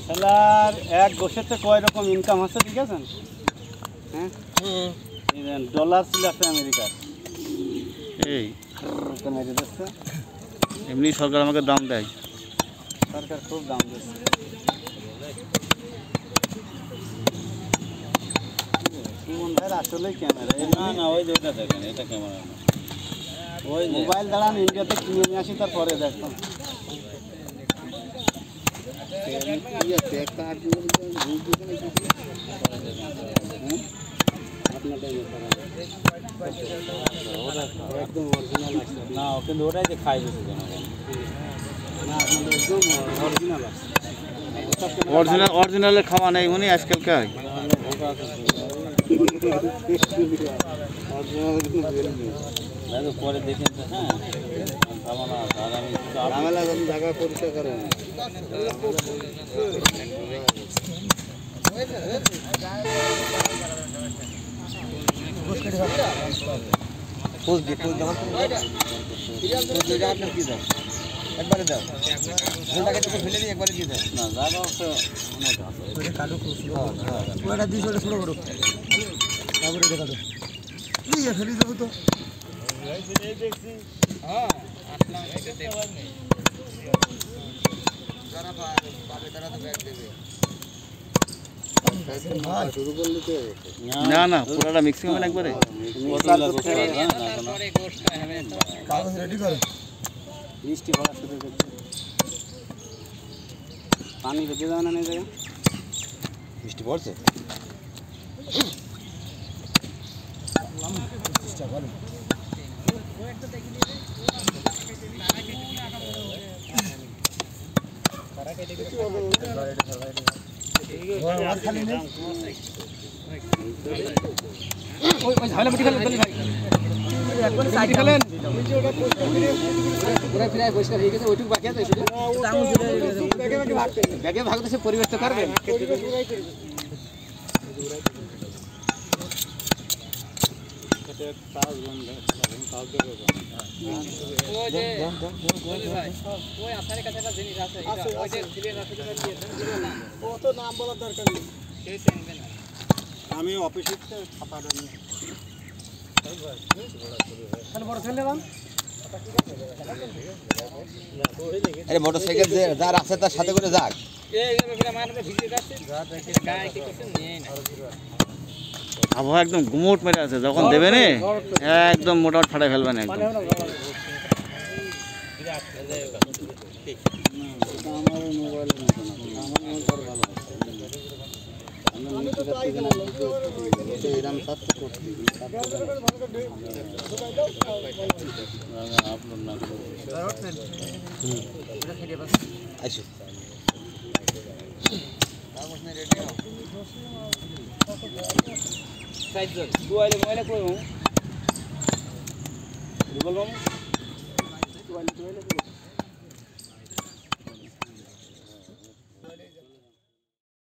শালার এক গোশেতে কয় রকম ইনকাম আছে ঠিক আছে হ্যাঁ ডলার ছিল আছে আমেরিকার এই এমনি সরকার আমাকে দাম দেয় সরকার খুব দাম দিচ্ছে সুমন ভাইয়ের আসলেই ক্যামেরা না না ওই যে এটা দেখেন এটা ক্যামেরা না ওই মোবাইল দাঁড়ান ইন্ডিয়াতে কিনে নিয়ে আসি তারপরে দেখতাম একদম অরিজিনাল না কিন্তু ওটাই যে খাই দিচ্ছে না আপনাদের একদম অরিজিনাল আছে অরিজিনালের খাওয়া নেই উনি আজকালকার পরে দেখেন তো হ্যাঁ ঝামেলা জায়গা পরিষ্কার করেন একবারে দাও ঝোলটাকে তো ফেলে দিই একবারে দিয়ে দাও না জায়গা হচ্ছে ওটা কাটো ওটা দিস ওটা ছোট করো তারপরে দেখা দাও নিয়ে ফেলে দেবো তো দেখছি হ্যাঁ আসলাম এটা দেখো যারা পাবে তারা তো ব্যাগ দেবে না না পুরোটা মিক্সিং হবে একবারে কাগজ রেডি করো মিষ্টি ভরা শুরু করছে পানি বেঁচে যাবে না জায়গা মিষ্টি পড়ছে ঝামেলা মুটি ফেলেন ভাই ব্যাগে ভাগ দেশে পরিবেশ তো করবেন আমি অফিসে আরে মোটরসাইকেল যার আছে তার সাথে করে যাক আবহাওয়া একদম গুমোট মেরে আছে যখন দেবে না একদম মোটামুটি ফাটাই ফেলবে না একদম আমার মোবাইল আচ্ছা